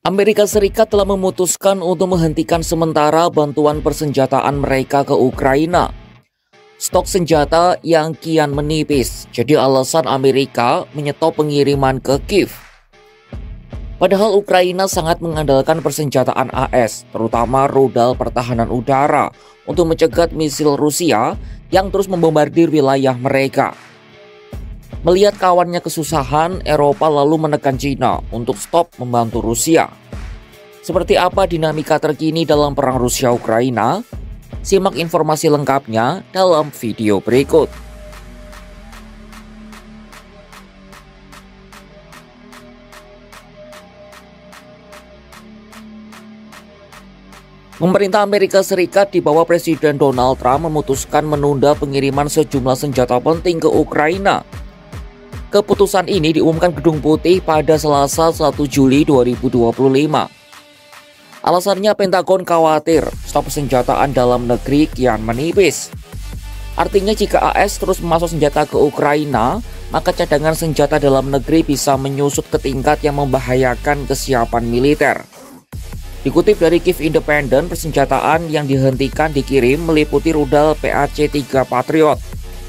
Amerika Serikat telah memutuskan untuk menghentikan sementara bantuan persenjataan mereka ke Ukraina. Stok senjata yang kian menipis, jadi alasan Amerika menyetop pengiriman ke Kiev. Padahal Ukraina sangat mengandalkan persenjataan AS, terutama rudal pertahanan udara, untuk mencegat misil Rusia yang terus membombardir wilayah mereka. Melihat kawannya kesusahan, Eropa lalu menekan Cina untuk stop membantu Rusia. Seperti apa dinamika terkini dalam perang Rusia-Ukraina? Simak informasi lengkapnya dalam video berikut. Pemerintah Amerika Serikat di bawah Presiden Donald Trump memutuskan menunda pengiriman sejumlah senjata penting ke Ukraina. Keputusan ini diumumkan Gedung Putih pada Selasa 1 Juli 2025. Alasannya Pentagon khawatir stok persenjataan dalam negeri kian menipis. Artinya jika AS terus memasok senjata ke Ukraina, maka cadangan senjata dalam negeri bisa menyusut ke tingkat yang membahayakan kesiapan militer. Dikutip dari Kiev Independent, persenjataan yang dihentikan dikirim meliputi rudal PAC-3 Patriot,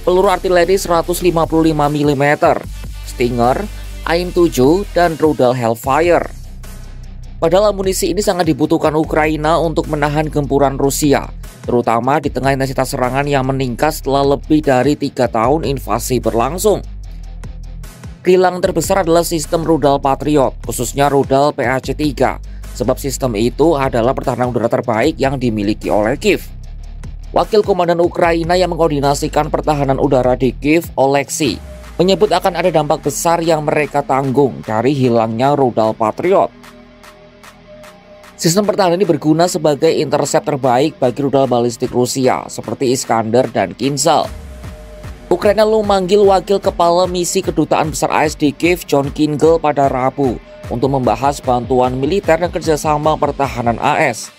peluru artileri 155 mm, Stinger, AIM-7, dan rudal Hellfire. Padahal amunisi ini sangat dibutuhkan Ukraina untuk menahan gempuran Rusia, terutama di tengah intensitas serangan yang meningkat setelah lebih dari 3 tahun invasi berlangsung. Kehilangan terbesar adalah sistem rudal Patriot, khususnya rudal PAC-3, sebab sistem itu adalah pertahanan udara terbaik yang dimiliki oleh Kiev. Wakil Komandan Ukraina yang mengkoordinasikan pertahanan udara di Kiev, Oleksiy, menyebut akan ada dampak besar yang mereka tanggung dari hilangnya rudal Patriot. Sistem pertahanan ini berguna sebagai intercept terbaik bagi rudal balistik Rusia seperti Iskander dan Kinzhal. Ukraina lalu memanggil wakil kepala misi kedutaan besar AS di Kiev, John Kinzel, pada Rabu untuk membahas bantuan militer dan kerjasama pertahanan AS.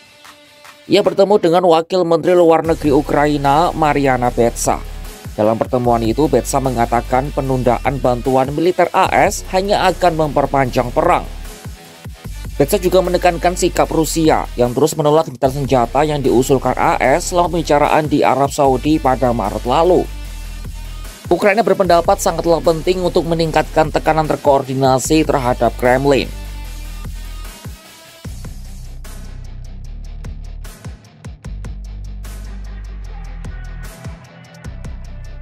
Ia bertemu dengan Wakil Menteri Luar Negeri Ukraina, Mariana Betsa. Dalam pertemuan itu, Betsa mengatakan penundaan bantuan militer AS hanya akan memperpanjang perang. Betsa juga menekankan sikap Rusia yang terus menolak gencatan senjata yang diusulkan AS selama pembicaraan di Arab Saudi pada Maret lalu. Ukraina berpendapat sangatlah penting untuk meningkatkan tekanan terkoordinasi terhadap Kremlin.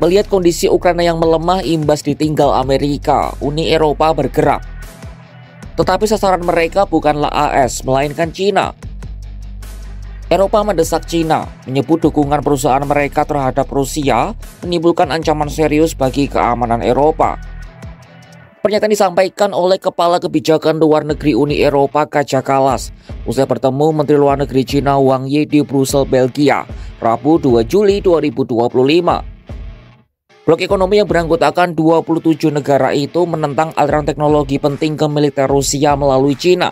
Melihat kondisi Ukraina yang melemah imbas ditinggal Amerika, Uni Eropa bergerak. Tetapi sasaran mereka bukanlah AS, melainkan Cina. Eropa mendesak Cina, menyebut dukungan perusahaan mereka terhadap Rusia menimbulkan ancaman serius bagi keamanan Eropa. Pernyataan disampaikan oleh Kepala Kebijakan Luar Negeri Uni Eropa, Kaja Kallas, usai bertemu Menteri Luar Negeri Cina Wang Yi di Brussels, Belgia, Rabu 2 Juli 2025. Blok ekonomi yang beranggotakan 27 negara itu menentang aliran teknologi penting ke militer Rusia melalui Cina.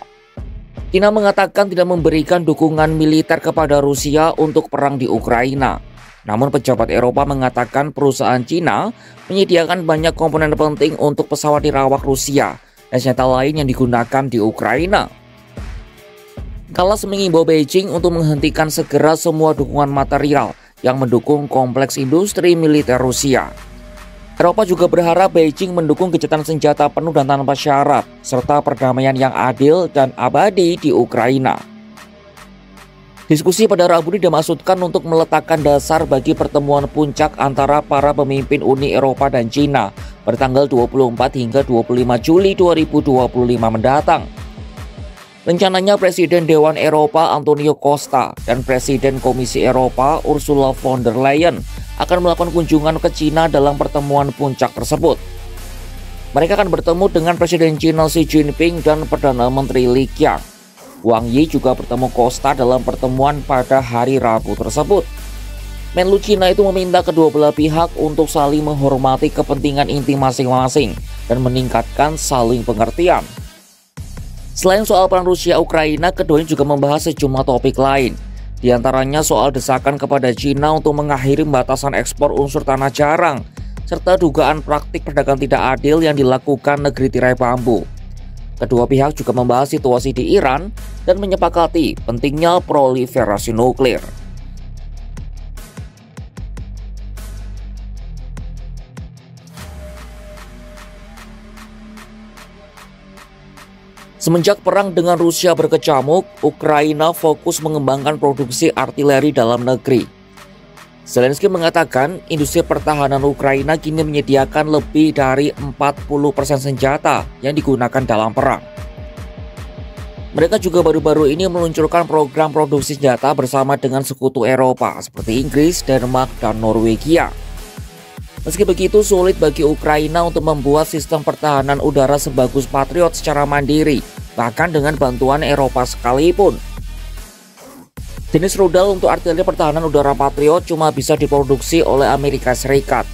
Cina mengatakan tidak memberikan dukungan militer kepada Rusia untuk perang di Ukraina. Namun pejabat Eropa mengatakan perusahaan Cina menyediakan banyak komponen penting untuk pesawat dirawak Rusia dan senjata lain yang digunakan di Ukraina. Kallas mengimbau Beijing untuk menghentikan segera semua dukungan material yang mendukung kompleks industri militer Rusia. Eropa juga berharap Beijing mendukung gencatan senjata penuh dan tanpa syarat, serta perdamaian yang adil dan abadi di Ukraina. Diskusi pada Rabu ini dimaksudkan untuk meletakkan dasar bagi pertemuan puncak antara para pemimpin Uni Eropa dan Cina pada tanggal 24 hingga 25 Juli 2025 mendatang. Rencananya Presiden Dewan Eropa Antonio Costa dan Presiden Komisi Eropa Ursula von der Leyen akan melakukan kunjungan ke Cina dalam pertemuan puncak tersebut. Mereka akan bertemu dengan Presiden Cina Xi Jinping dan Perdana Menteri Li Qiang. Wang Yi juga bertemu Costa dalam pertemuan pada hari Rabu tersebut. Menlu Cina itu meminta kedua belah pihak untuk saling menghormati kepentingan inti masing-masing dan meningkatkan saling pengertian. Selain soal perang Rusia-Ukraina, keduanya juga membahas sejumlah topik lain. Di antaranya soal desakan kepada Cina untuk mengakhiri batasan ekspor unsur tanah jarang, serta dugaan praktik perdagangan tidak adil yang dilakukan negeri tirai bambu. Kedua pihak juga membahas situasi di Iran dan menyepakati pentingnya proliferasi nuklir. Semenjak perang dengan Rusia berkecamuk, Ukraina fokus mengembangkan produksi artileri dalam negeri. Zelensky mengatakan industri pertahanan Ukraina kini menyediakan lebih dari 40% senjata yang digunakan dalam perang. Mereka juga baru-baru ini meluncurkan program produksi senjata bersama dengan sekutu Eropa seperti Inggris, Denmark, dan Norwegia. Meski begitu, sulit bagi Ukraina untuk membuat sistem pertahanan udara sebagus Patriot secara mandiri, bahkan dengan bantuan Eropa sekalipun. Jenis rudal untuk artileri pertahanan udara Patriot cuma bisa diproduksi oleh Amerika Serikat.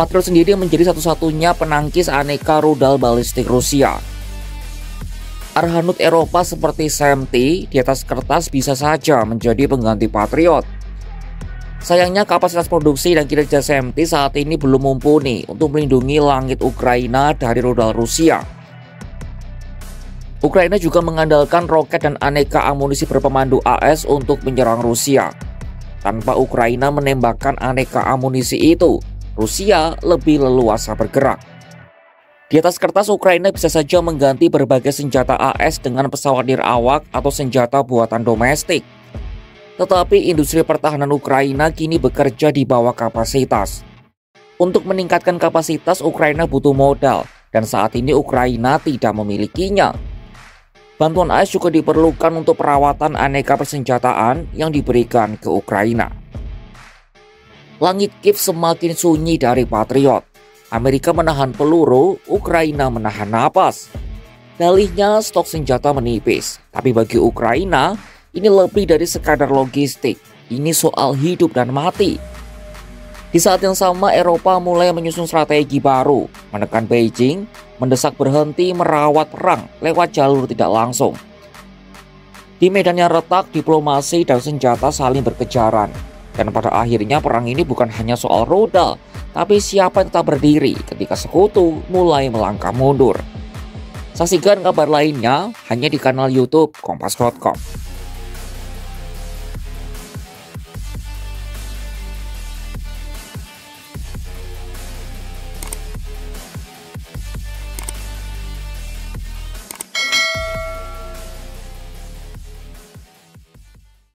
Patriot sendiri menjadi satu-satunya penangkis aneka rudal balistik Rusia. Arhanut Eropa seperti SAM-T di atas kertas bisa saja menjadi pengganti Patriot. Sayangnya kapasitas produksi dan kinerja SAM-T saat ini belum mumpuni untuk melindungi langit Ukraina dari rudal Rusia. Ukraina juga mengandalkan roket dan aneka amunisi berpemandu AS untuk menyerang Rusia. Tanpa Ukraina menembakkan aneka amunisi itu, Rusia lebih leluasa bergerak. Di atas kertas, Ukraina bisa saja mengganti berbagai senjata AS dengan pesawat nirawak atau senjata buatan domestik. Tetapi industri pertahanan Ukraina kini bekerja di bawah kapasitas. Untuk meningkatkan kapasitas, Ukraina butuh modal, dan saat ini Ukraina tidak memilikinya. Bantuan AS juga diperlukan untuk perawatan aneka persenjataan yang diberikan ke Ukraina. Langit Kiev semakin sunyi dari Patriot. Amerika menahan peluru, Ukraina menahan napas. Dalihnya stok senjata menipis, tapi bagi Ukraina, ini lebih dari sekadar logistik, ini soal hidup dan mati. Di saat yang sama, Eropa mulai menyusun strategi baru, menekan Beijing, mendesak berhenti merawat perang lewat jalur tidak langsung. Di medan yang retak, diplomasi dan senjata saling berkejaran. Dan pada akhirnya perang ini bukan hanya soal rudal, tapi siapa yang tetap berdiri ketika sekutu mulai melangkah mundur. Saksikan kabar lainnya hanya di kanal YouTube Kompas.com.